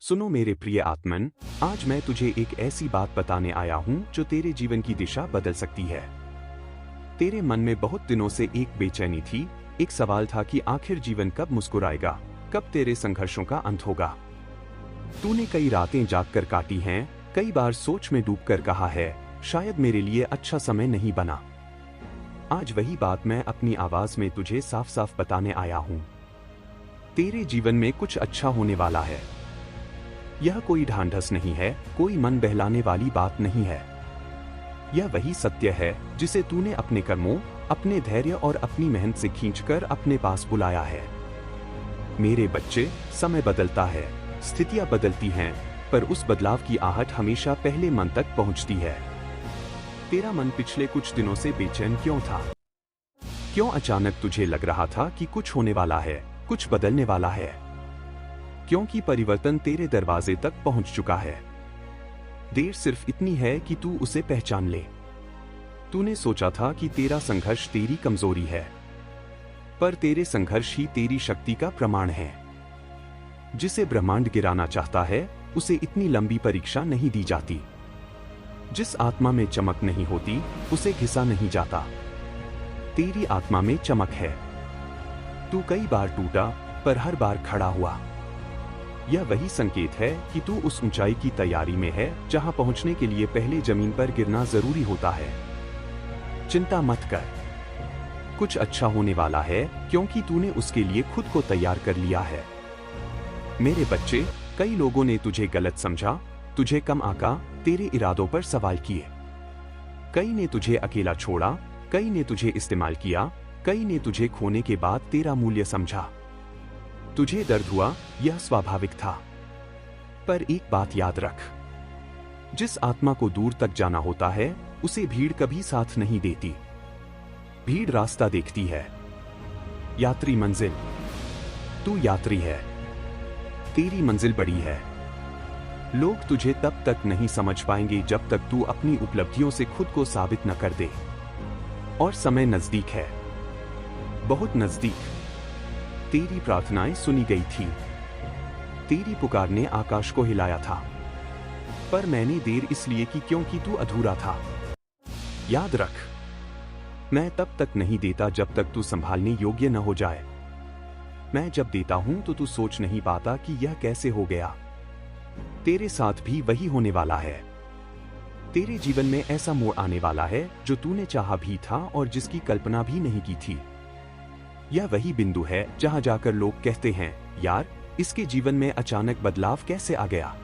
सुनो मेरे प्रिय आत्मन, आज मैं तुझे एक ऐसी बात बताने आया हूँ जो तेरे जीवन की दिशा बदल सकती है। तेरे मन में बहुत दिनों से एक बेचैनी थी, एक सवाल था कि आखिर जीवन कब मुस्कुराएगा, कब तेरे संघर्षों का अंत होगा। तूने कई रातें जागकर काटी हैं, कई बार सोच में डूबकर कहा है, शायद मेरे लिए अच्छा समय नहीं बना। आज वही बात मैं अपनी आवाज में तुझे साफ साफ बताने आया हूँ। तेरे जीवन में कुछ अच्छा होने वाला है। यह कोई ढांढस नहीं है, कोई मन बहलाने वाली बात नहीं है। यह वही सत्य है जिसे तूने अपने कर्मों, अपने धैर्य और अपनी मेहनत से खींचकर अपने पास बुलाया है। मेरे बच्चे, समय बदलता है, स्थितियां बदलती हैं, पर उस बदलाव की आहट हमेशा पहले मन तक पहुंचती है। तेरा मन पिछले कुछ दिनों से बेचैन क्यों था? क्यों अचानक तुझे लग रहा था कि कुछ होने वाला है, कुछ बदलने वाला है? क्योंकि परिवर्तन तेरे दरवाजे तक पहुंच चुका है। देर सिर्फ इतनी है कि तू उसे पहचान ले। तूने सोचा था कि तेरा संघर्ष तेरी कमजोरी है, पर तेरे संघर्ष ही तेरी शक्ति का प्रमाण है। जिसे ब्रह्मांड गिराना चाहता है, उसे इतनी लंबी परीक्षा नहीं दी जाती। जिस आत्मा में चमक नहीं होती, उसे घिसा नहीं जाता। तेरी आत्मा में चमक है। तू कई बार टूटा, पर हर बार खड़ा हुआ। यह वही संकेत है कि तू उस ऊंचाई की तैयारी में है जहां पहुंचने के लिए पहले जमीन पर गिरना जरूरी होता है। चिंता मत कर, कुछ अच्छा होने वाला है, क्योंकि तूने उसके लिए खुद को तैयार कर लिया है। मेरे बच्चे, कई लोगों ने तुझे गलत समझा, तुझे कम आंका, तेरे इरादों पर सवाल किए। कई ने तुझे अकेला छोड़ा, कई ने तुझे इस्तेमाल किया, कई ने तुझे खोने के बाद तेरा मूल्य समझा। तुझे दर्द हुआ, यह स्वाभाविक था। पर एक बात याद रख, जिस आत्मा को दूर तक जाना होता है, उसे भीड़ कभी साथ नहीं देती। भीड़ रास्ता देखती है, यात्री मंजिल। तू यात्री है, तेरी मंजिल बड़ी है। लोग तुझे तब तक नहीं समझ पाएंगे जब तक तू अपनी उपलब्धियों से खुद को साबित न कर दे। और समय नजदीक है, बहुत नजदीक। तेरी प्रार्थनाएं सुनी गई थी, तेरी पुकार ने आकाश को हिलाया था। पर मैंने देर इसलिए की क्योंकि तू अधूरा था। याद रख, मैं तब तक नहीं देता जब तक तू संभालने योग्य न हो जाए। मैं जब देता हूं तो तू सोच नहीं पाता कि यह कैसे हो गया। तेरे साथ भी वही होने वाला है। तेरे जीवन में ऐसा मोड़ आने वाला है जो तूने चाहा भी था और जिसकी कल्पना भी नहीं की थी। यह वही बिंदु है जहां जाकर लोग कहते हैं, यार, इसके जीवन में अचानक बदलाव कैसे आ गया?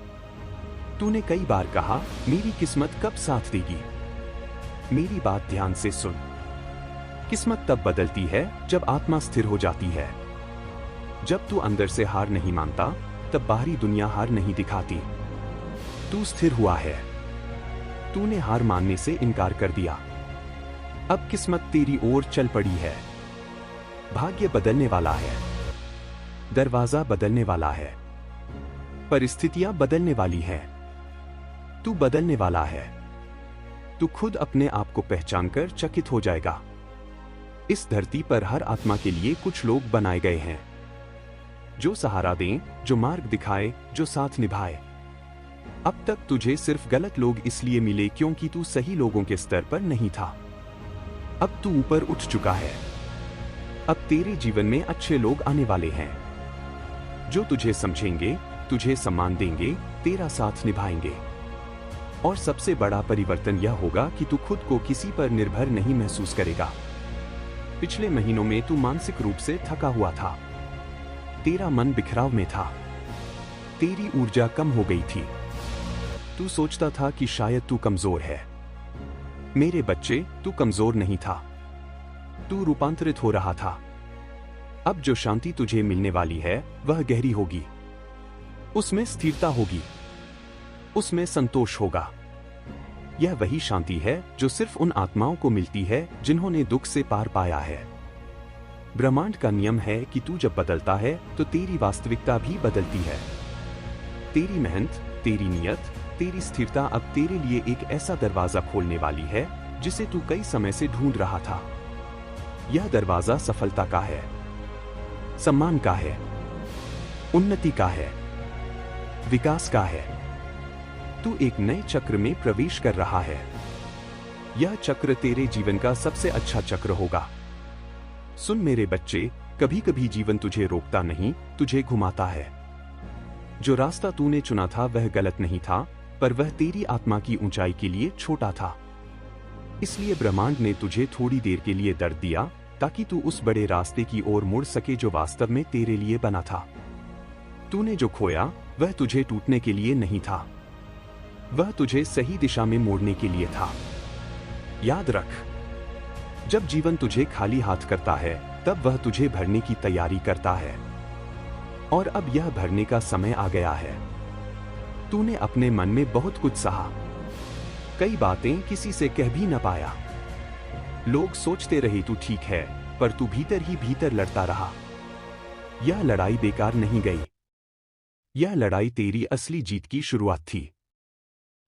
तूने कई बार कहा, मेरी किस्मत कब साथ देगी? मेरी बात ध्यान से सुन। किस्मत तब बदलती है जब आत्मा स्थिर हो जाती है। जब तू अंदर से हार नहीं मानता, तब बाहरी दुनिया हार नहीं दिखाती। तू स्थिर हुआ है। तूने हार मानने से इनकार कर दिया। अब किस्मत तेरी ओर चल पड़ी है। भाग्य बदलने वाला है, दरवाजा बदलने वाला है, परिस्थितियां बदलने वाली हैं। तू बदलने वाला है। तू खुद अपने आप को पहचानकर चकित हो जाएगा। इस धरती पर हर आत्मा के लिए कुछ लोग बनाए गए हैं, जो सहारा दें, जो मार्ग दिखाए, जो साथ निभाए। अब तक तुझे सिर्फ गलत लोग इसलिए मिले क्योंकि तू सही लोगों के स्तर पर नहीं था। अब तू ऊपर उठ चुका है। अब तेरे जीवन में अच्छे लोग आने वाले हैं, जो तुझे समझेंगे, तुझे सम्मान देंगे, तेरा साथ निभाएंगे। और सबसे बड़ा परिवर्तन यह होगा कि तू खुद को किसी पर निर्भर नहीं महसूस करेगा। पिछले महीनों में तू मानसिक रूप से थका हुआ था। तेरा मन बिखराव में था। तेरी ऊर्जा कम हो गई थी। तू सोचता था कि शायद तू कमजोर है। मेरे बच्चे, तू कमजोर नहीं था। तू रूपांतरित हो रहा था। अब जो शांति तुझे मिलने वाली है, वह गहरी होगी। उसमें स्थिरता होगी, उसमें संतोष होगा। यह वही शांति है जो सिर्फ उन आत्माओं को मिलती है जिन्होंने दुख से पार पाया है। ब्रह्मांड का नियम है कि तू जब बदलता है तो तेरी वास्तविकता भी बदलती है। तेरी मेहनत, तेरी नियत, तेरी स्थिरता अब तेरे लिए एक ऐसा दरवाजा खोलने वाली है जिसे तू कई समय से ढूंढ रहा था। यह दरवाजा सफलता का है, सम्मान का है, उन्नति का है। विकास का है। तू एक नए चक्र में प्रवेश कर रहा है। यह चक्र तेरे जीवन का सबसे अच्छा चक्र होगा। सुन मेरे बच्चे, कभी कभी जीवन तुझे रोकता नहीं, तुझे घुमाता है। जो रास्ता तूने चुना था वह गलत नहीं था, पर वह तेरी आत्मा की ऊंचाई के लिए छोटा था। इसलिए ब्रह्मांड ने तुझे थोड़ी देर के लिए दर्द दिया, ताकि तू उस बड़े रास्ते की ओर मुड़ सके जो वास्तव में तेरे लिए बना था। तूने जो खोया वह तुझे टूटने के लिए नहीं था, वह तुझे सही दिशा में मोड़ने के लिए था। याद रख, जब जीवन तुझे खाली हाथ करता है तब वह तुझे भरने की तैयारी करता है। और अब यह भरने का समय आ गया है। तूने अपने मन में बहुत कुछ सहा, कई बातें किसी से कह भी न पाया। लोग सोचते रहे तू ठीक है, पर तू भीतर ही भीतर लड़ता रहा। यह लड़ाई बेकार नहीं गई। यह लड़ाई तेरी असली जीत की शुरुआत थी।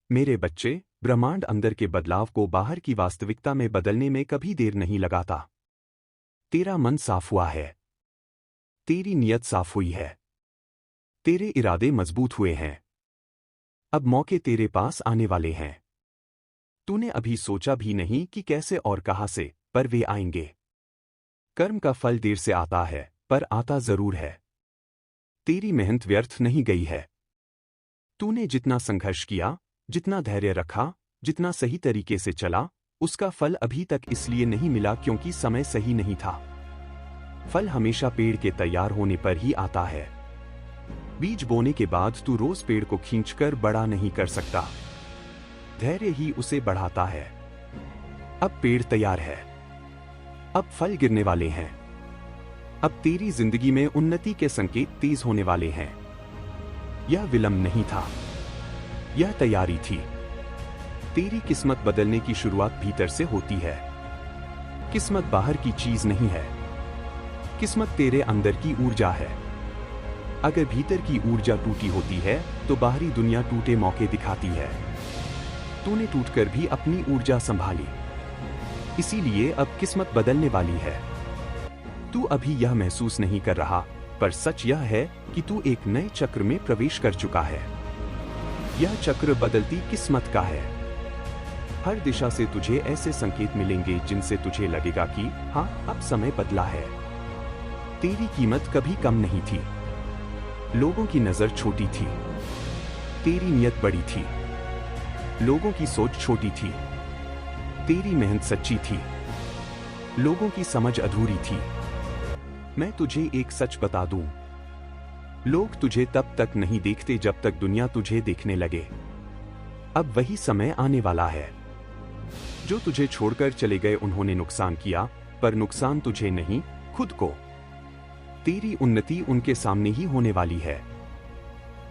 मेरे बच्चे, ब्रह्मांड अंदर के बदलाव को बाहर की वास्तविकता में बदलने में कभी देर नहीं लगाता। तेरा मन साफ हुआ है, तेरी नीयत साफ हुई है, तेरे इरादे मजबूत हुए हैं। अब मौके तेरे पास आने वाले हैं। तूने अभी सोचा भी नहीं कि कैसे और कहां से, पर वे आएंगे। कर्म का फल देर से आता है, पर आता जरूर है। तेरी मेहनत व्यर्थ नहीं गई है। तूने जितना संघर्ष किया, जितना धैर्य रखा, जितना सही तरीके से चला, उसका फल अभी तक इसलिए नहीं मिला क्योंकि समय सही नहीं था। फल हमेशा पेड़ के तैयार होने पर ही आता है। बीज बोने के बाद तू रोज पेड़ को खींचकर बड़ा नहीं कर सकता, धैर्य ही उसे बढ़ाता है। अब पेड़ तैयार है, अब फल गिरने वाले हैं। अब तेरी जिंदगी में उन्नति के संकेत तेज होने वाले हैं। यह विलंब नहीं था, यह तैयारी थी। तेरी किस्मत बदलने की शुरुआत भीतर से होती है। किस्मत बाहर की चीज नहीं है, किस्मत तेरे अंदर की ऊर्जा है। अगर भीतर की ऊर्जा टूटी होती है तो बाहरी दुनिया टूटे मौके दिखाती है। तूने टूटकर भी अपनी ऊर्जा संभाली, इसीलिए अब किस्मत बदलने वाली है। तू अभी यह महसूस नहीं कर रहा, पर सच यह है कि तू एक नए चक्र में प्रवेश कर चुका है। यह चक्र बदलती किस्मत का है। हर दिशा से तुझे ऐसे संकेत मिलेंगे जिनसे तुझे लगेगा कि हाँ, अब समय बदला है। तेरी कीमत कभी कम नहीं थी। लोगों की नजर छोटी थी, तेरी नियत बड़ी थी। लोगों की सोच छोटी थी, तेरी मेहनत सच्ची थी। लोगों की समझ अधूरी थी। मैं तुझे एक सच बता दूं, लोग तुझे तब तक नहीं देखते जब तक दुनिया तुझे देखने लगे। अब वही समय आने वाला है। जो तुझे छोड़कर चले गए उन्होंने नुकसान किया, पर नुकसान तुझे नहीं, खुद को। तेरी उन्नति उनके सामने ही होने वाली है।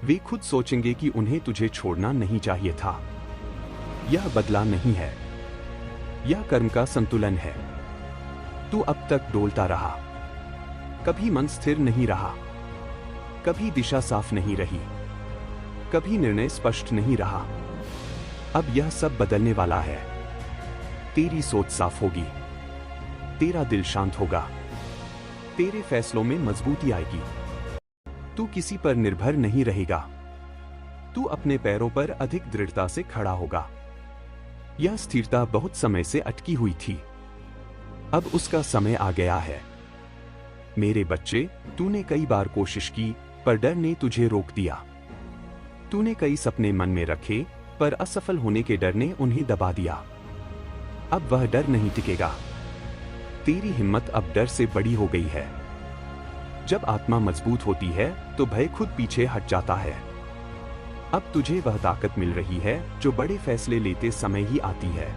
वे खुद सोचेंगे कि उन्हें तुझे छोड़ना नहीं चाहिए था। यह बदला नहीं है, यह कर्म का संतुलन है। तू अब तक डोलता रहा, कभी मन स्थिर नहीं रहा, कभी दिशा साफ नहीं रही, कभी निर्णय स्पष्ट नहीं रहा। अब यह सब बदलने वाला है। तेरी सोच साफ होगी, तेरा दिल शांत होगा, तेरे फैसलों में मजबूती आएगी। तू किसी पर निर्भर नहीं रहेगा, तू अपने पैरों पर अधिक दृढ़ता से खड़ा होगा। यह स्थिरता बहुत समय से अटकी हुई थी, अब उसका समय आ गया है। मेरे बच्चे, तूने कई बार कोशिश की, पर डर ने तुझे रोक दिया। तूने कई सपने मन में रखे, पर असफल होने के डर ने उन्हें दबा दिया। अब वह डर नहीं टिकेगा। तेरी हिम्मत अब डर से बड़ी हो गई है। जब आत्मा मजबूत होती है तो भय खुद पीछे हट जाता है। अब तुझे वह ताकत मिल रही है जो बड़े फैसले लेते समय ही आती है।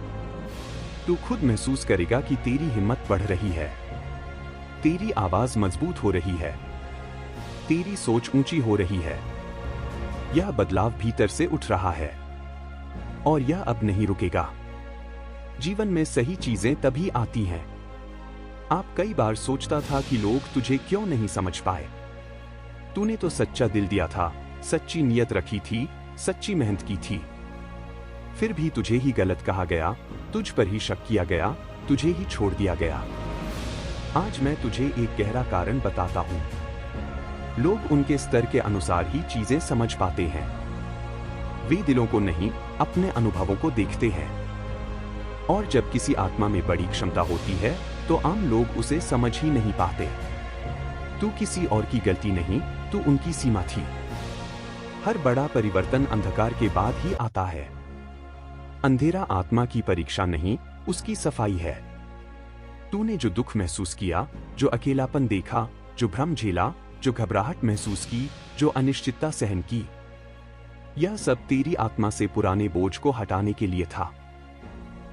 तू खुद महसूस करेगा कि तेरी हिम्मत बढ़ रही है, तेरी आवाज मजबूत हो रही है, तेरी सोच ऊंची हो रही है। यह बदलाव भीतर से उठ रहा है और यह अब नहीं रुकेगा। जीवन में सही चीजें तभी आती हैं। आप कई बार सोचता था कि लोग तुझे क्यों नहीं समझ पाए। तूने तो सच्चा दिल दिया था, सच्ची नीयत रखी थी, सच्ची मेहनत की थी। फिर भी तुझे ही गलत कहा गया, तुझ पर ही शक किया गया, तुझे ही छोड़ दिया गया। आज मैं तुझे एक गहरा कारण बताता हूं। लोग उनके स्तर के अनुसार ही चीजें समझ पाते हैं। वे दिलों को नहीं, अपने अनुभवों को देखते हैं। और जब किसी आत्मा में बड़ी क्षमता होती है तो आम लोग उसे समझ ही नहीं पाते। तू किसी और की गलती नहीं, तू उनकी सीमा थी। हर बड़ा परिवर्तन अंधकार के बाद ही आता है। अंधेरा आत्मा की परीक्षा नहीं, उसकी सफाई है। तूने जो दुख महसूस किया, जो अकेलापन देखा, जो भ्रम झेला, जो घबराहट महसूस की, जो अनिश्चितता सहन की, यह सब तेरी आत्मा से पुराने बोझ को हटाने के लिए था।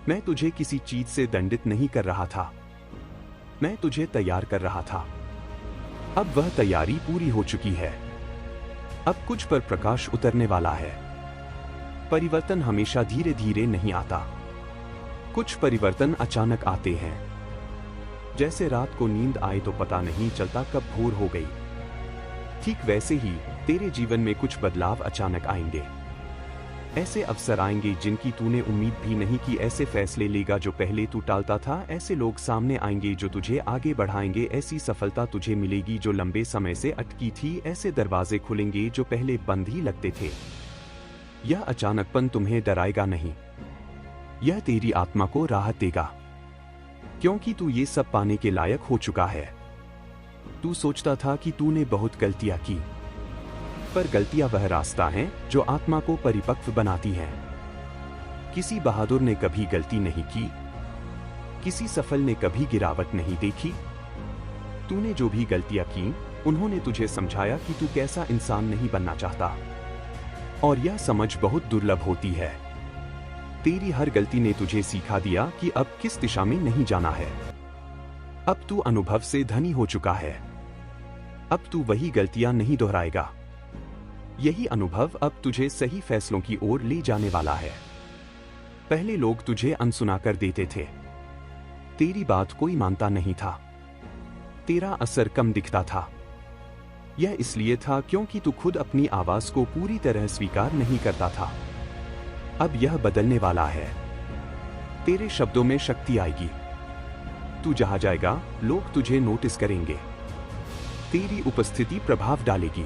मैं तुझे किसी चीज से दंडित नहीं कर रहा था, मैं तुझे तैयार कर रहा था। अब वह तैयारी पूरी हो चुकी है। अब कुछ पर प्रकाश उतरने वाला है। परिवर्तन हमेशा धीरे धीरे नहीं आता। कुछ परिवर्तन अचानक आते हैं। जैसे रात को नींद आए तो पता नहीं चलता कब भोर हो गई, ठीक वैसे ही तेरे जीवन में कुछ बदलाव अचानक आएंगे। ऐसे अवसर आएंगे जिनकी तूने उम्मीद भी नहीं की। ऐसे फैसले लेगा जो पहले तू टालता था। ऐसे लोग सामने आएंगे जो तुझे आगे बढ़ाएंगे। ऐसी सफलता तुझे मिलेगी जो लंबे समय से अटकी थी। ऐसे दरवाजे खुलेंगे जो पहले बंद ही लगते थे। यह अचानकपन तुम्हें डराएगा नहीं, यह तेरी आत्मा को राहत देगा, क्योंकि तू ये सब पाने के लायक हो चुका है। तू सोचता था कि तूने बहुत गलतियां की, पर गलतियां वह रास्ता है जो आत्मा को परिपक्व बनाती है। किसी बहादुर ने कभी गलती नहीं की, किसी सफल ने कभी गिरावट नहीं देखी। तूने जो भी गलतियां की, उन्होंने तुझे समझाया कि तू कैसा इंसान नहीं बनना चाहता, और यह समझ बहुत दुर्लभ होती है। तेरी हर गलती ने तुझे सिखा दिया कि अब किस दिशा में नहीं जाना है। अब तू अनुभव से धनी हो चुका है। अब तू वही गलतियां नहीं दोहराएगा। यही अनुभव अब तुझे सही फैसलों की ओर ले जाने वाला है। पहले लोग तुझे अनसुना कर देते थे, तेरी बात कोई मानता नहीं था, तेरा असर कम दिखता था। यह इसलिए था क्योंकि तू खुद अपनी आवाज को पूरी तरह स्वीकार नहीं करता था। अब यह बदलने वाला है। तेरे शब्दों में शक्ति आएगी। तू जहां जाएगा, लोग तुझे नोटिस करेंगे। तेरी उपस्थिति प्रभाव डालेगी।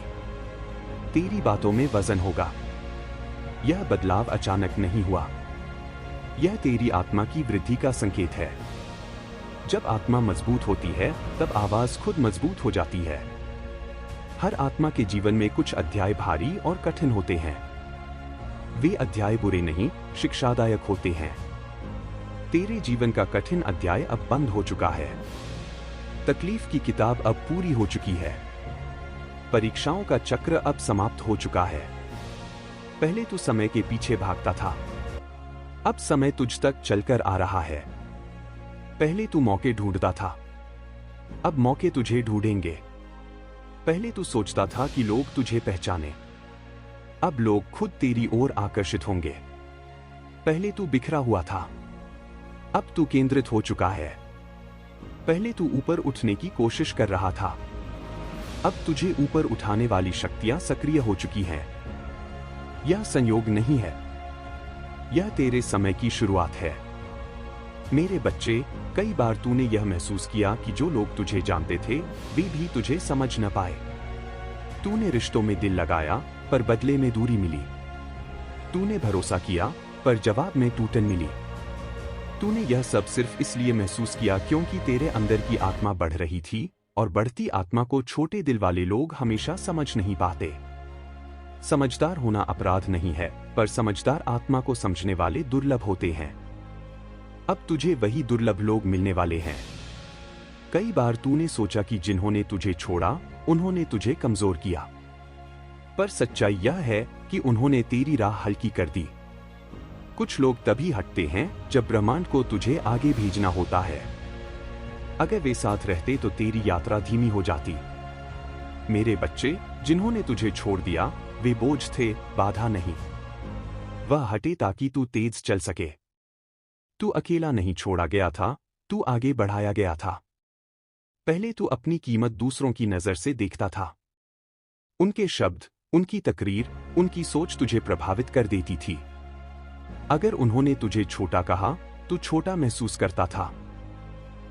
तेरी बातों में वजन होगा। यह बदलाव अचानक नहीं हुआ, यह तेरी आत्मा की वृद्धि का संकेत है। जब आत्मा मजबूत होती है, तब आवाज खुद मजबूत हो जाती है। हर आत्मा के जीवन में कुछ अध्याय भारी और कठिन होते हैं। वे अध्याय बुरे नहीं, शिक्षादायक होते हैं। तेरे जीवन का कठिन अध्याय अब बंद हो चुका है। तकलीफ की किताब अब पूरी हो चुकी है। परीक्षाओं का चक्र अब समाप्त हो चुका है। पहले तू समय के पीछे भागता था, अब समय तुझ तक चलकर आ रहा है। पहले तू मौके ढूंढता था, अब मौके तुझे ढूंढेंगे। पहले तू सोचता था कि लोग तुझे पहचाने, अब लोग खुद तेरी ओर आकर्षित होंगे। पहले तू बिखरा हुआ था, अब तू केंद्रित हो चुका है। पहले तू ऊपर उठने की कोशिश कर रहा था, अब तुझे ऊपर उठाने वाली शक्तियां सक्रिय हो चुकी हैं। यह संयोग नहीं है, यह तेरे समय की शुरुआत है। मेरे बच्चे, कई बार तूने यह महसूस किया कि जो लोग तुझे जानते थे, वे भी तुझे समझ न पाए। तूने रिश्तों में दिल लगाया, पर बदले में दूरी मिली। तूने भरोसा किया, पर जवाब में टूटन मिली। तूने यह सब सिर्फ इसलिए महसूस किया क्योंकि तेरे अंदर की आत्मा बढ़ रही थी, और बढ़ती आत्मा को छोटे दिल वाले लोग हमेशा समझ नहीं पाते। समझदार होना अपराध नहीं है, पर समझदार आत्मा को समझने वाले दुर्लभ होते हैं। अब तुझे वही दुर्लभ लोग मिलने वाले हैं। कई बार तूने सोचा कि जिन्होंने तुझे छोड़ा, उन्होंने तुझे कमजोर किया, पर सच्चाई यह है कि उन्होंने तेरी राह हल्की कर दी। कुछ लोग तभी हटते हैं जब ब्रह्मांड को तुझे आगे भेजना होता है। अगर वे साथ रहते तो तेरी यात्रा धीमी हो जाती। मेरे बच्चे, जिन्होंने तुझे छोड़ दिया, वे बोझ थे, बाधा नहीं। वह हटे ताकि तू तेज चल सके। तू अकेला नहीं छोड़ा गया था, तू आगे बढ़ाया गया था। पहले तू अपनी कीमत दूसरों की नजर से देखता था। उनके शब्द, उनकी तकरीर, उनकी सोच तुझे प्रभावित कर देती थी। अगर उन्होंने तुझे छोटा कहा, तू छोटा महसूस करता था।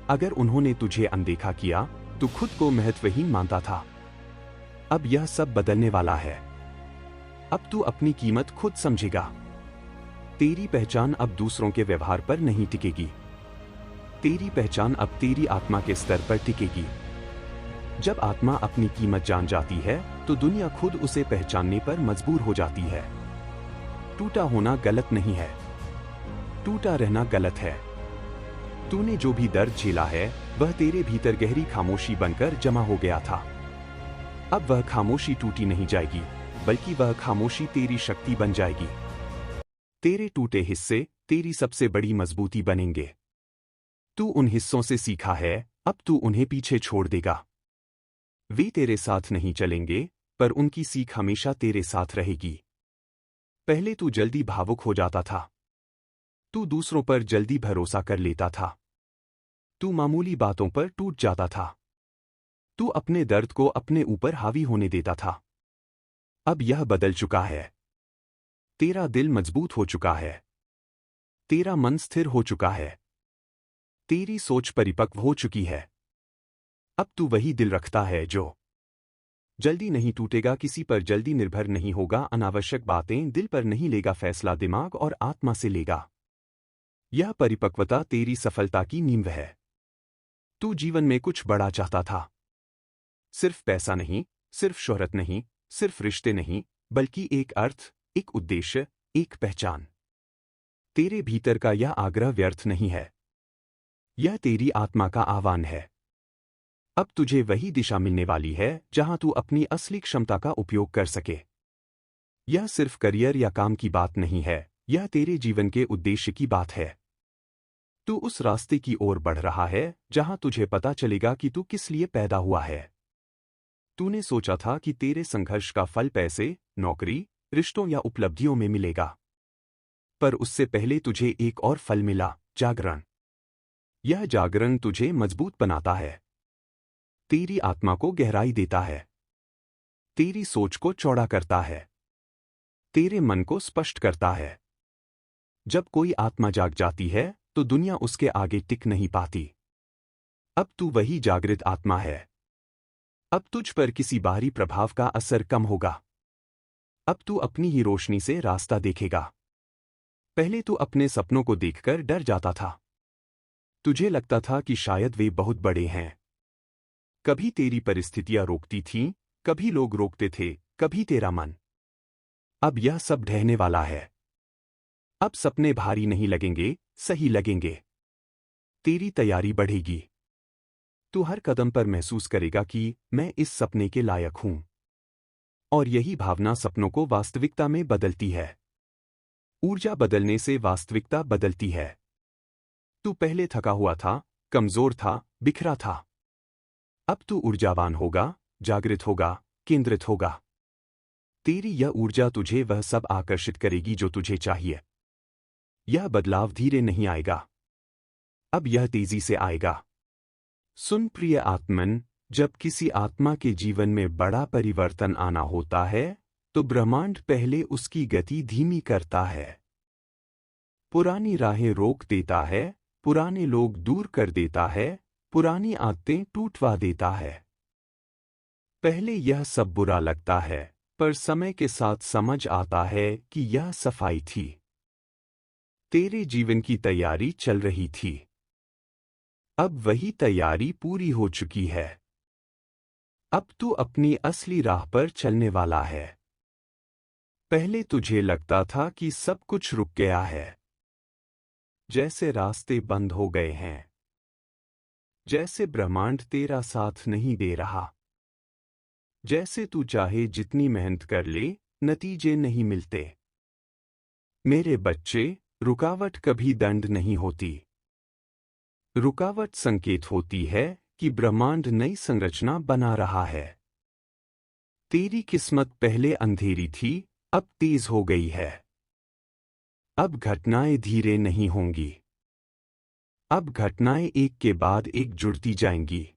अगर उन्होंने तुझे अनदेखा किया, तो खुद को महत्वहीन मानता था। अब यह सब बदलने वाला है। अब तू अपनी कीमत खुद समझेगा। तेरी पहचान अब दूसरों के व्यवहार पर नहीं टिकेगी। तेरी पहचान अब तेरी आत्मा के स्तर पर टिकेगी। जब आत्मा अपनी कीमत जान जाती है तो दुनिया खुद उसे पहचानने पर मजबूर हो जाती है। टूटा होना गलत नहीं है, टूटा रहना गलत है। तूने जो भी दर्द झेला है वह तेरे भीतर गहरी खामोशी बनकर जमा हो गया था। अब वह खामोशी टूटी नहीं जाएगी, बल्कि वह खामोशी तेरी शक्ति बन जाएगी। तेरे टूटे हिस्से तेरी सबसे बड़ी मजबूती बनेंगे। तू उन हिस्सों से सीखा है, अब तू उन्हें पीछे छोड़ देगा। वे तेरे साथ नहीं चलेंगे, पर उनकी सीख हमेशा तेरे साथ रहेगी। पहले तू जल्दी भावुक हो जाता था। तू दूसरों पर जल्दी भरोसा कर लेता था। तू मामूली बातों पर टूट जाता था। तू अपने दर्द को अपने ऊपर हावी होने देता था। अब यह बदल चुका है। तेरा दिल मजबूत हो चुका है। तेरा मन स्थिर हो चुका है। तेरी सोच परिपक्व हो चुकी है। अब तू वही दिल रखता है जो जल्दी नहीं टूटेगा, किसी पर जल्दी निर्भर नहीं होगा, अनावश्यक बातें दिल पर नहीं लेगा, फैसला दिमाग और आत्मा से लेगा। यह परिपक्वता तेरी सफलता की नींव है। तू जीवन में कुछ बड़ा चाहता था। सिर्फ पैसा नहीं, सिर्फ शोहरत नहीं, सिर्फ रिश्ते नहीं, बल्कि एक अर्थ, एक उद्देश्य, एक पहचान। तेरे भीतर का यह आग्रह व्यर्थ नहीं है। यह तेरी आत्मा का आह्वान है। अब तुझे वही दिशा मिलने वाली है जहां तू अपनी असली क्षमता का उपयोग कर सके। यह सिर्फ करियर या काम की बात नहीं है, यह तेरे जीवन के उद्देश्य की बात है। तू उस रास्ते की ओर बढ़ रहा है जहां तुझे पता चलेगा कि तू किस लिए पैदा हुआ है। तूने सोचा था कि तेरे संघर्ष का फल पैसे, नौकरी, रिश्तों या उपलब्धियों में मिलेगा। पर उससे पहले तुझे एक और फल मिला, जागरण। यह जागरण तुझे मजबूत बनाता है। तेरी आत्मा को गहराई देता है। तेरी सोच को चौड़ा करता है। तेरे मन को स्पष्ट करता है। जब कोई आत्मा जाग जाती है तो दुनिया उसके आगे टिक नहीं पाती। अब तू वही जागृत आत्मा है। अब तुझ पर किसी बाहरी प्रभाव का असर कम होगा। अब तू अपनी ही रोशनी से रास्ता देखेगा। पहले तू अपने सपनों को देखकर डर जाता था। तुझे लगता था कि शायद वे बहुत बड़े हैं। कभी तेरी परिस्थितियां रोकती थीं, कभी लोग रोकते थे, कभी तेरा मन। अब यह सब ढहने वाला है। अब सपने भारी नहीं लगेंगे, सही लगेंगे। तेरी तैयारी बढ़ेगी। तू हर कदम पर महसूस करेगा कि मैं इस सपने के लायक हूं। और यही भावना सपनों को वास्तविकता में बदलती है। ऊर्जा बदलने से वास्तविकता बदलती है। तू पहले थका हुआ था, कमजोर था, बिखरा था। अब तू ऊर्जावान होगा, जागृत होगा, केंद्रित होगा। तेरी यह ऊर्जा तुझे वह सब आकर्षित करेगी जो तुझे चाहिए। यह बदलाव धीरे नहीं आएगा। अब यह तेजी से आएगा। सुन प्रिय आत्मन, जब किसी आत्मा के जीवन में बड़ा परिवर्तन आना होता है तो ब्रह्मांड पहले उसकी गति धीमी करता है। पुरानी राहें रोक देता है, पुराने लोग दूर कर देता है, पुरानी आदतें टूटवा देता है। पहले यह सब बुरा लगता है, पर समय के साथ समझ आता है कि यह सफाई थी। तेरे जीवन की तैयारी चल रही थी। अब वही तैयारी पूरी हो चुकी है। अब तू अपनी असली राह पर चलने वाला है। पहले तुझे लगता था कि सब कुछ रुक गया है। जैसे रास्ते बंद हो गए हैं। जैसे ब्रह्मांड तेरा साथ नहीं दे रहा। जैसे तू चाहे जितनी मेहनत कर ले, नतीजे नहीं मिलते। मेरे बच्चे, रुकावट कभी दंड नहीं होती। रुकावट संकेत होती है कि ब्रह्मांड नई संरचना बना रहा है। तेरी किस्मत पहले अंधेरी थी, अब तेज हो गई है। अब घटनाएं धीरे नहीं होंगी। अब घटनाएं एक के बाद एक जुड़ती जाएंगी।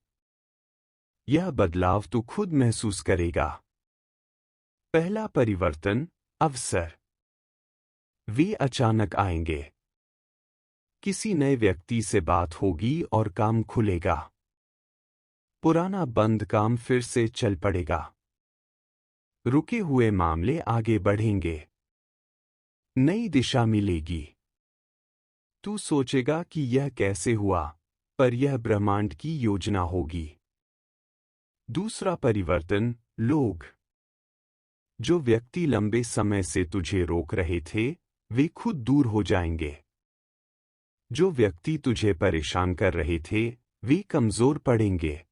यह बदलाव तू खुद महसूस करेगा। पहला परिवर्तन, अवसर। वे अचानक आएंगे। किसी नए व्यक्ति से बात होगी और काम खुलेगा। पुराना बंद काम फिर से चल पड़ेगा। रुके हुए मामले आगे बढ़ेंगे। नई दिशा मिलेगी। तू सोचेगा कि यह कैसे हुआ, पर यह ब्रह्मांड की योजना होगी। दूसरा परिवर्तन, लोग। जो व्यक्ति लंबे समय से तुझे रोक रहे थे, वे खुद दूर हो जाएंगे। जो व्यक्ति तुझे परेशान कर रहे थे, वे कमजोर पड़ेंगे।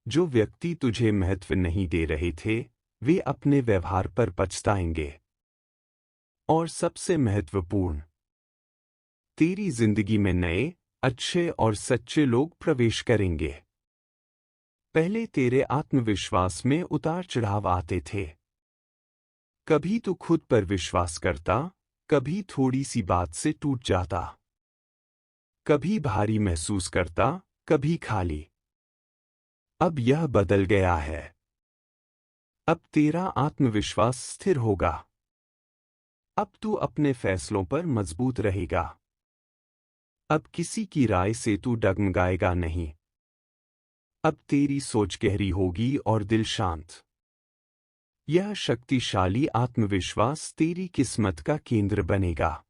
जो व्यक्ति तुझे महत्व नहीं दे रहे थे, वे अपने व्यवहार पर पछताएंगे। और सबसे महत्वपूर्ण, तेरी जिंदगी में नए, अच्छे और सच्चे लोग प्रवेश करेंगे। पहले तेरे आत्मविश्वास में उतार चढ़ाव आते थे। कभी तू खुद पर विश्वास करता, कभी थोड़ी सी बात से टूट जाता। कभी भारी महसूस करता, कभी खाली। अब यह बदल गया है। अब तेरा आत्मविश्वास स्थिर होगा। अब तू अपने फैसलों पर मजबूत रहेगा। अब किसी की राय से तू डगमगाएगा नहीं। अब तेरी सोच गहरी होगी और दिल शांत। यह शक्तिशाली आत्मविश्वास तेरी किस्मत का केंद्र बनेगा।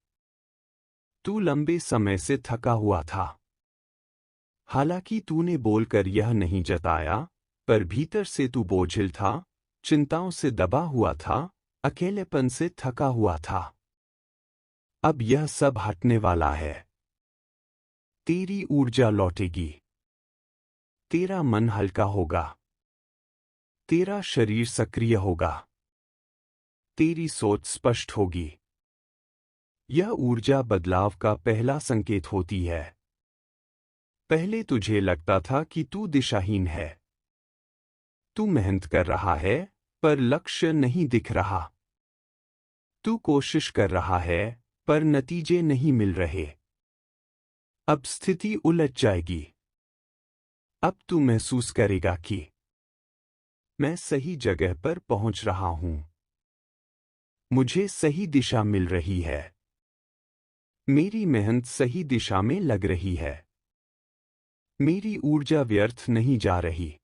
तू लंबे समय से थका हुआ था। हालांकि तूने बोलकर यह नहीं जताया, पर भीतर से तू बोझिल था, चिंताओं से दबा हुआ था, अकेलेपन से थका हुआ था। अब यह सब हटने वाला है। तेरी ऊर्जा लौटेगी। तेरा मन हल्का होगा। तेरा शरीर सक्रिय होगा। तेरी सोच स्पष्ट होगी। यह ऊर्जा बदलाव का पहला संकेत होती है। पहले तुझे लगता था कि तू दिशाहीन है। तू मेहनत कर रहा है, पर लक्ष्य नहीं दिख रहा। तू कोशिश कर रहा है, पर नतीजे नहीं मिल रहे। अब स्थिति उलझ जाएगी। अब तू महसूस करेगा कि मैं सही जगह पर पहुंच रहा हूं। मुझे सही दिशा मिल रही है। मेरी मेहनत सही दिशा में लग रही है। मेरी ऊर्जा व्यर्थ नहीं जा रही।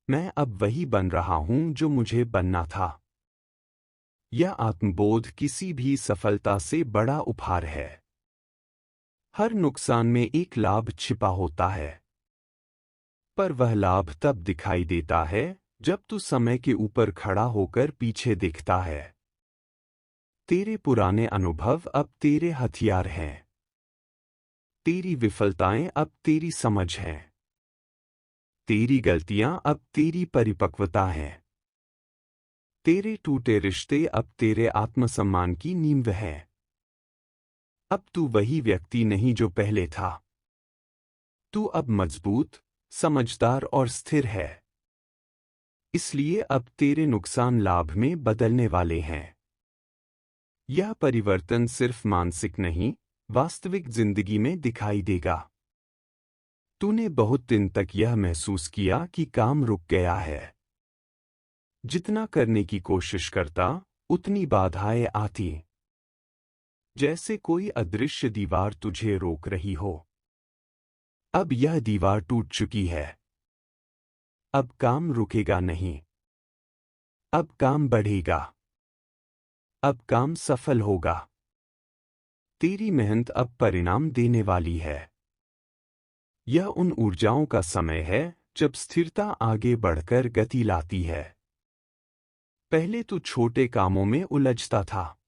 मैं अब वही बन रहा हूं जो मुझे बनना था। यह आत्मबोध किसी भी सफलता से बड़ा उपहार है। हर नुकसान में एक लाभ छिपा होता है। पर वह लाभ तब दिखाई देता है जब तू समय के ऊपर खड़ा होकर पीछे देखता है। तेरे पुराने अनुभव अब तेरे हथियार हैं। तेरी विफलताएं अब तेरी समझ हैं। तेरी गलतियां अब तेरी परिपक्वता हैं। तेरे टूटे रिश्ते अब तेरे आत्मसम्मान की नींव है। अब तू वही व्यक्ति नहीं जो पहले था। तू अब मजबूत, समझदार और स्थिर है। इसलिए अब तेरे नुकसान लाभ में बदलने वाले हैं। यह परिवर्तन सिर्फ मानसिक नहीं, वास्तविक जिंदगी में दिखाई देगा। तूने बहुत दिन तक यह महसूस किया कि काम रुक गया है। जितना करने की कोशिश करता, उतनी बाधाएं आती। जैसे कोई अदृश्य दीवार तुझे रोक रही हो। अब यह दीवार टूट चुकी है। अब काम रुकेगा नहीं। अब काम बढ़ेगा। अब काम सफल होगा। तेरी मेहनत अब परिणाम देने वाली है। यह उन ऊर्जाओं का समय है जब स्थिरता आगे बढ़कर गति लाती है। पहले तू छोटे कामों में उलझता था।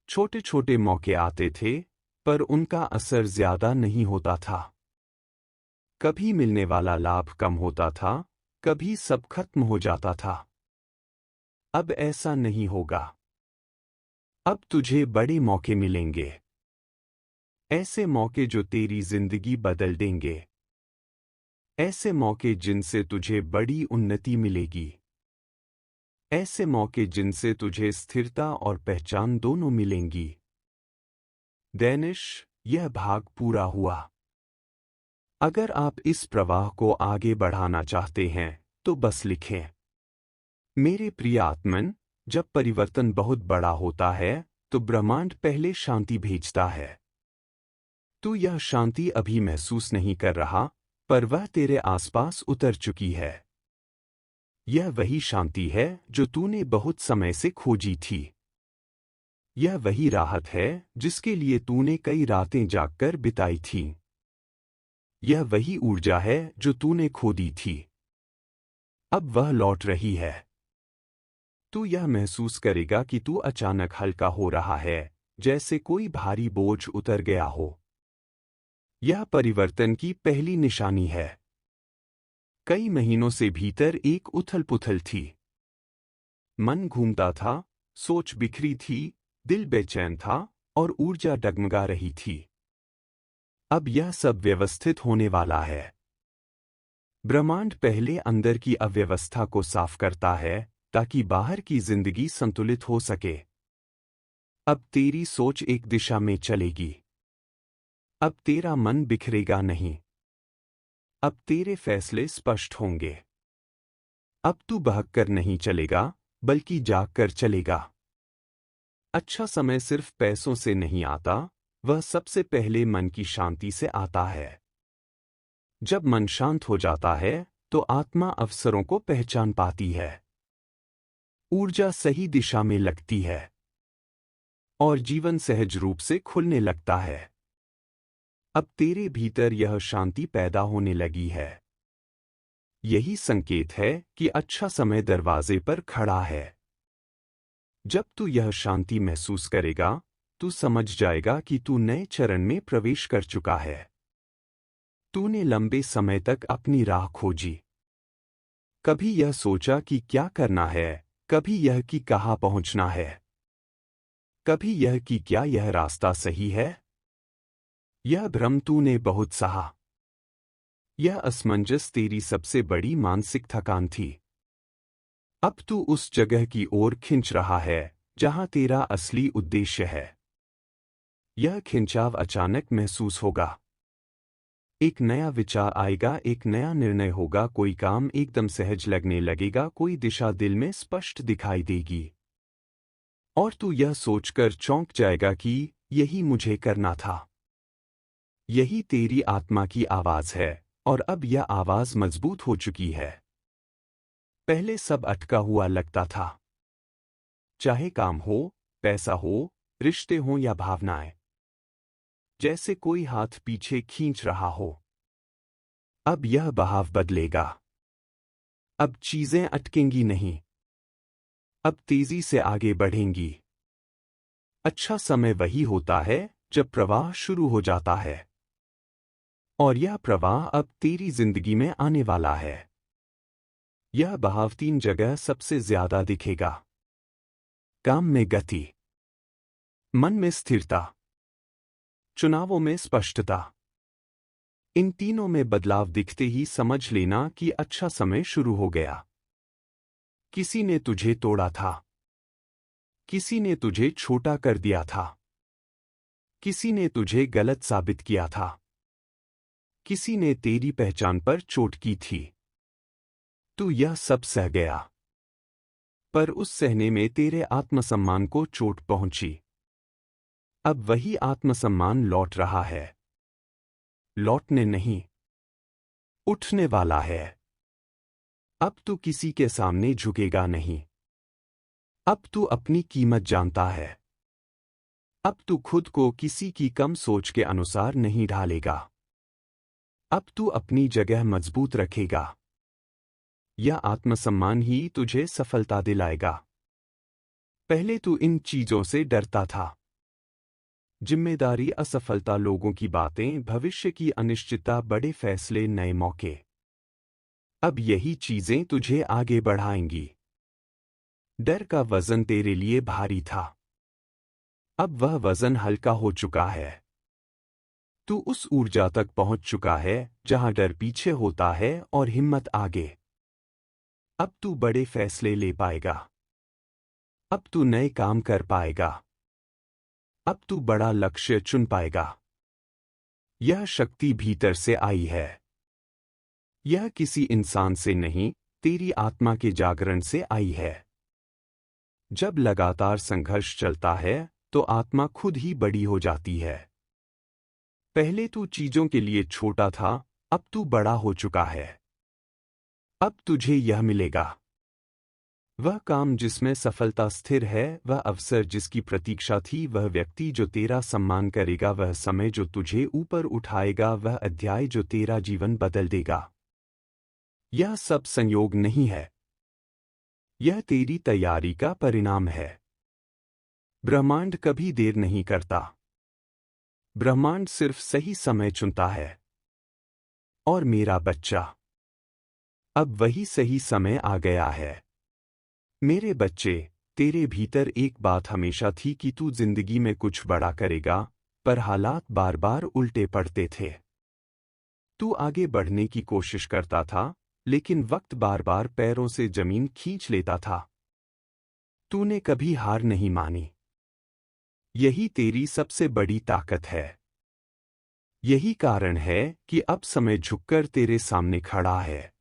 छोटे छोटे मौके आते थे, पर उनका असर ज्यादा नहीं होता था। कभी मिलने वाला लाभ कम होता था, कभी सब खत्म हो जाता था। अब ऐसा नहीं होगा। अब तुझे बड़े मौके मिलेंगे। ऐसे मौके जो तेरी जिंदगी बदल देंगे। ऐसे मौके जिनसे तुझे बड़ी उन्नति मिलेगी। ऐसे मौके जिनसे तुझे स्थिरता और पहचान दोनों मिलेंगी। डैनिश, यह भाग पूरा हुआ। अगर आप इस प्रवाह को आगे बढ़ाना चाहते हैं, तो बस लिखें। मेरे प्रिय आत्मन, जब परिवर्तन बहुत बड़ा होता है, तो ब्रह्मांड पहले शांति भेजता है। तू यह शांति अभी महसूस नहीं कर रहा, पर वह तेरे आसपास उतर चुकी है। यह वही शांति है जो तूने बहुत समय से खोजी थी। यह वही राहत है जिसके लिए तूने कई रातें जागकर बिताई थीं। यह वही ऊर्जा है जो तूने खो दी थी। अब वह लौट रही है। तू यह महसूस करेगा कि तू अचानक हल्का हो रहा है, जैसे कोई भारी बोझ उतर गया हो। यह परिवर्तन की पहली निशानी है। कई महीनों से भीतर एक उथल-पुथल थी। मन घूमता था, सोच बिखरी थी, दिल बेचैन था और ऊर्जा डगमगा रही थी। अब यह सब व्यवस्थित होने वाला है। ब्रह्मांड पहले अंदर की अव्यवस्था को साफ करता है ताकि बाहर की जिंदगी संतुलित हो सके। अब तेरी सोच एक दिशा में चलेगी। अब तेरा मन बिखरेगा नहीं। अब तेरे फैसले स्पष्ट होंगे। अब तू बहककर नहीं चलेगा, बल्कि जागकर चलेगा। अच्छा समय सिर्फ पैसों से नहीं आता, वह सबसे पहले मन की शांति से आता है। जब मन शांत हो जाता है, तो आत्मा अवसरों को पहचान पाती है। ऊर्जा सही दिशा में लगती है और जीवन सहज रूप से खुलने लगता है। अब तेरे भीतर यह शांति पैदा होने लगी है। यही संकेत है कि अच्छा समय दरवाजे पर खड़ा है। जब तू यह शांति महसूस करेगा, तू समझ जाएगा कि तू नए चरण में प्रवेश कर चुका है। तूने लंबे समय तक अपनी राह खोजी। कभी यह सोचा कि क्या करना है, कभी यह कि कहाँ पहुंचना है, कभी यह कि क्या यह रास्ता सही है। यह भ्रम तूने बहुत सहा। यह असमंजस तेरी सबसे बड़ी मानसिक थकान थी। अब तू उस जगह की ओर खिंच रहा है जहां तेरा असली उद्देश्य है। यह खिंचाव अचानक महसूस होगा। एक नया विचार आएगा, एक नया निर्णय होगा, कोई काम एकदम सहज लगने लगेगा, कोई दिशा दिल में स्पष्ट दिखाई देगी। और तू यह सोचकर चौंक जाएगा कि यही मुझे करना था। यही तेरी आत्मा की आवाज है, और अब यह आवाज मजबूत हो चुकी है। पहले सब अटका हुआ लगता था। चाहे काम हो, पैसा हो, रिश्ते हों या भावनाएं। जैसे कोई हाथ पीछे खींच रहा हो। अब यह बहाव बदलेगा। अब चीजें अटकेंगी नहीं। अब तेजी से आगे बढ़ेंगी। अच्छा समय वही होता है जब प्रवाह शुरू हो जाता है। और यह प्रवाह अब तेरी जिंदगी में आने वाला है। यह बहाव 3 जगह सबसे ज्यादा दिखेगा। काम में गति, मन में स्थिरता, चुनावों में स्पष्टता। इन तीनों में बदलाव दिखते ही समझ लेना कि अच्छा समय शुरू हो गया। किसी ने तुझे तोड़ा था। किसी ने तुझे छोटा कर दिया था। किसी ने तुझे गलत साबित किया था। किसी ने तेरी पहचान पर चोट की थी। तू यह सब सह गया। पर उस सहने में तेरे आत्मसम्मान को चोट पहुंची। अब वही आत्मसम्मान लौट रहा है। लौटने नहीं, उठने वाला है। अब तू किसी के सामने झुकेगा नहीं। अब तू अपनी कीमत जानता है। अब तू खुद को किसी की कम सोच के अनुसार नहीं ढालेगा। अब तू अपनी जगह मजबूत रखेगा। यह आत्मसम्मान ही तुझे सफलता दिलाएगा। पहले तू इन चीजों से डरता था। जिम्मेदारी, असफलता, लोगों की बातें, भविष्य की अनिश्चितता, बड़े फैसले, नए मौके। अब यही चीजें तुझे आगे बढ़ाएंगी। डर का वजन तेरे लिए भारी था। अब वह वजन हल्का हो चुका है। तू उस ऊर्जा तक पहुंच चुका है जहां डर पीछे होता है और हिम्मत आगे। अब तू बड़े फैसले ले पाएगा। अब तू नए काम कर पाएगा। अब तू बड़ा लक्ष्य चुन पाएगा। यह शक्ति भीतर से आई है। यह किसी इंसान से नहीं, तेरी आत्मा के जागरण से आई है। जब लगातार संघर्ष चलता है, तो आत्मा खुद ही बड़ी हो जाती है। पहले तू चीजों के लिए छोटा था, अब तू बड़ा हो चुका है। अब तुझे यह मिलेगा। वह काम जिसमें सफलता स्थिर है, वह अवसर जिसकी प्रतीक्षा थी, वह व्यक्ति जो तेरा सम्मान करेगा, वह समय जो तुझे ऊपर उठाएगा, वह अध्याय जो तेरा जीवन बदल देगा। यह सब संयोग नहीं है, यह तेरी तैयारी का परिणाम है। ब्रह्मांड कभी देर नहीं करता। ब्रह्मांड सिर्फ सही समय चुनता है। और मेरा बच्चा, अब वही सही समय आ गया है। मेरे बच्चे, तेरे भीतर एक बात हमेशा थी कि तू जिंदगी में कुछ बड़ा करेगा, पर हालात बार बार उल्टे पड़ते थे। तू आगे बढ़ने की कोशिश करता था, लेकिन वक्त बार बार पैरों से जमीन खींच लेता था। तूने कभी हार नहीं मानी। यही तेरी सबसे बड़ी ताकत है। यही कारण है कि अब समय झुककर तेरे सामने खड़ा है।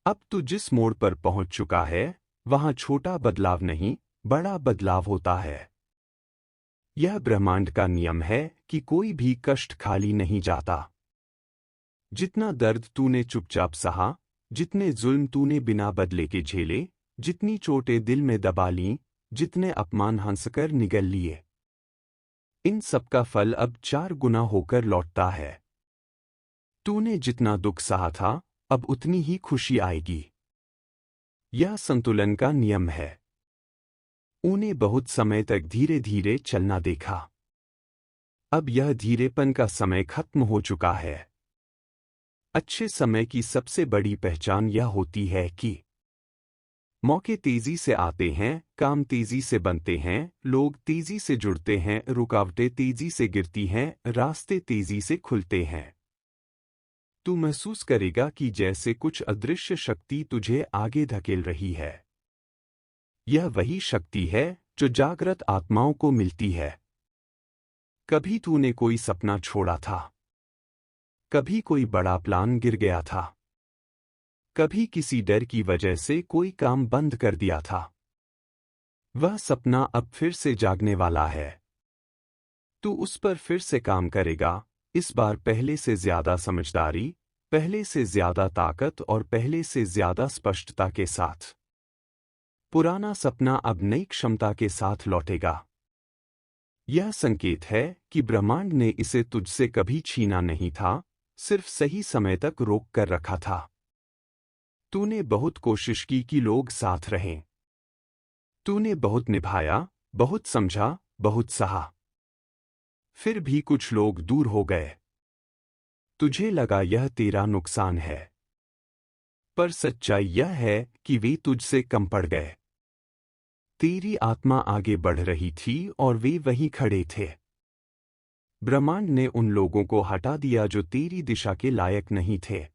अब तू जिस मोड़ पर पहुंच चुका है, वहां छोटा बदलाव नहीं, बड़ा बदलाव होता है। यह ब्रह्मांड का नियम है कि कोई भी कष्ट खाली नहीं जाता। जितना दर्द तूने चुपचाप सहा, जितने जुल्म तूने बिना बदले के झेले, जितनी चोटें दिल में दबा लीं, जितने अपमान हंसकर निगल लिए, इन सब का फल अब 4 गुना होकर लौटता है। तूने जितना दुख सहा था, अब उतनी ही खुशी आएगी। यह संतुलन का नियम है। उन्हें बहुत समय तक धीरे धीरे चलना देखा। अब यह धीरेपन का समय खत्म हो चुका है। अच्छे समय की सबसे बड़ी पहचान यह होती है कि मौके तेजी से आते हैं, काम तेजी से बनते हैं, लोग तेजी से जुड़ते हैं, रुकावटें तेजी से गिरती हैं, रास्ते तेजी से खुलते हैं। तू महसूस करेगा कि जैसे कुछ अदृश्य शक्ति तुझे आगे धकेल रही है। यह वही शक्ति है जो जागृत आत्माओं को मिलती है। कभी तूने कोई सपना छोड़ा था, कभी कोई बड़ा प्लान गिर गया था, कभी किसी डर की वजह से कोई काम बंद कर दिया था। वह सपना अब फिर से जागने वाला है। तू उस पर फिर से काम करेगा, इस बार पहले से ज्यादा समझदारी, पहले से ज्यादा ताकत और पहले से ज्यादा स्पष्टता के साथ। पुराना सपना अब नई क्षमता के साथ लौटेगा। यह संकेत है कि ब्रह्मांड ने इसे तुझसे कभी छीना नहीं था, सिर्फ सही समय तक रोक कर रखा था। तूने बहुत कोशिश की कि लोग साथ रहें। तूने बहुत निभाया, बहुत समझा, बहुत सहा। फिर भी कुछ लोग दूर हो गए। तुझे लगा यह तेरा नुकसान है, पर सच्चाई यह है कि वे तुझसे कम पड़ गए। तेरी आत्मा आगे बढ़ रही थी और वे वहीं खड़े थे। ब्रह्मांड ने उन लोगों को हटा दिया जो तेरी दिशा के लायक नहीं थे।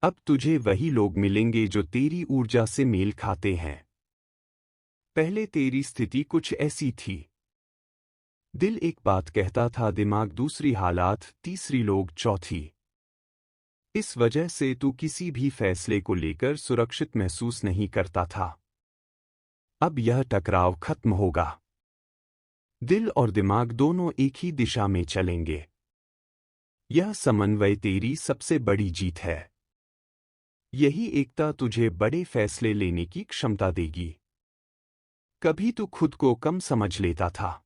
अब तुझे वही लोग मिलेंगे जो तेरी ऊर्जा से मेल खाते हैं। पहले तेरी स्थिति कुछ ऐसी थी। दिल एक बात कहता था, दिमाग दूसरी, हालात तीसरी, लोग चौथी। इस वजह से तू किसी भी फैसले को लेकर सुरक्षित महसूस नहीं करता था। अब यह टकराव खत्म होगा। दिल और दिमाग दोनों एक ही दिशा में चलेंगे। यह समन्वय तेरी सबसे बड़ी जीत है। यही एकता तुझे बड़े फैसले लेने की क्षमता देगी। कभी तू खुद को कम समझ लेता था।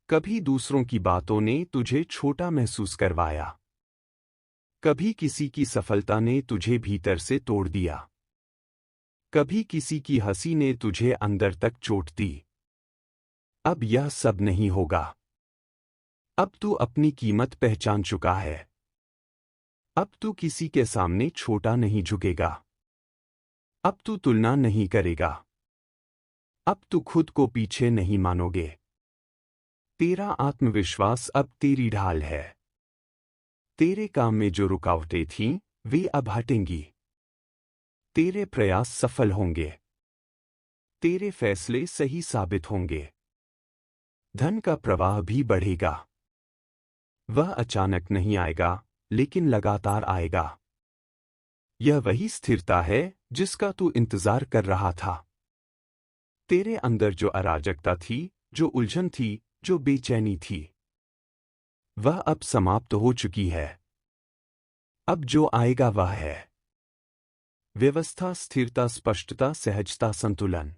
कभी दूसरों की बातों ने तुझे छोटा महसूस करवाया। कभी किसी की सफलता ने तुझे भीतर से तोड़ दिया। कभी किसी की हंसी ने तुझे अंदर तक चोट दी। अब यह सब नहीं होगा। अब तू अपनी कीमत पहचान चुका है। अब तू किसी के सामने छोटा नहीं झुकेगा। अब तू तुलना नहीं करेगा। अब तू खुद को पीछे नहीं मानोगे। तेरा आत्मविश्वास अब तेरी ढाल है। तेरे काम में जो रुकावटें थीं, वे अब हटेंगी। तेरे प्रयास सफल होंगे। तेरे फैसले सही साबित होंगे। धन का प्रवाह भी बढ़ेगा। वह अचानक नहीं आएगा, लेकिन लगातार आएगा। यह वही स्थिरता है जिसका तू इंतजार कर रहा था। तेरे अंदर जो अराजकता थी, जो उलझन थी, जो बेचैनी थी, वह अब समाप्त हो चुकी है। अब जो आएगा वह है व्यवस्था, स्थिरता, स्पष्टता, सहजता, संतुलन।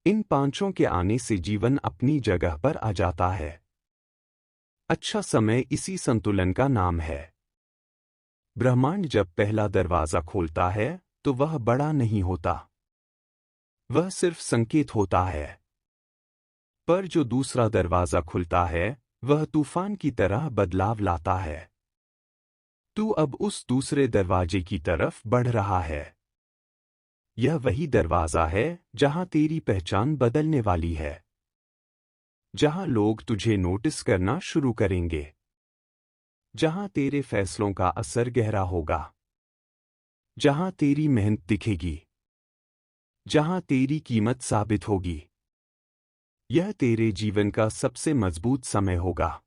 इन पांचों के आने से जीवन अपनी जगह पर आ जाता है। अच्छा समय इसी संतुलन का नाम है। ब्रह्मांड जब पहला दरवाजा खोलता है तो वह बड़ा नहीं होता, वह सिर्फ संकेत होता है। पर जो दूसरा दरवाजा खुलता है वह तूफान की तरह बदलाव लाता है। तू अब उस दूसरे दरवाजे की तरफ बढ़ रहा है। यह वही दरवाजा है जहां तेरी पहचान बदलने वाली है, जहां लोग तुझे नोटिस करना शुरू करेंगे, जहां तेरे फैसलों का असर गहरा होगा, जहां तेरी मेहनत दिखेगी, जहां तेरी कीमत साबित होगी। यह तेरे जीवन का सबसे मजबूत समय होगा।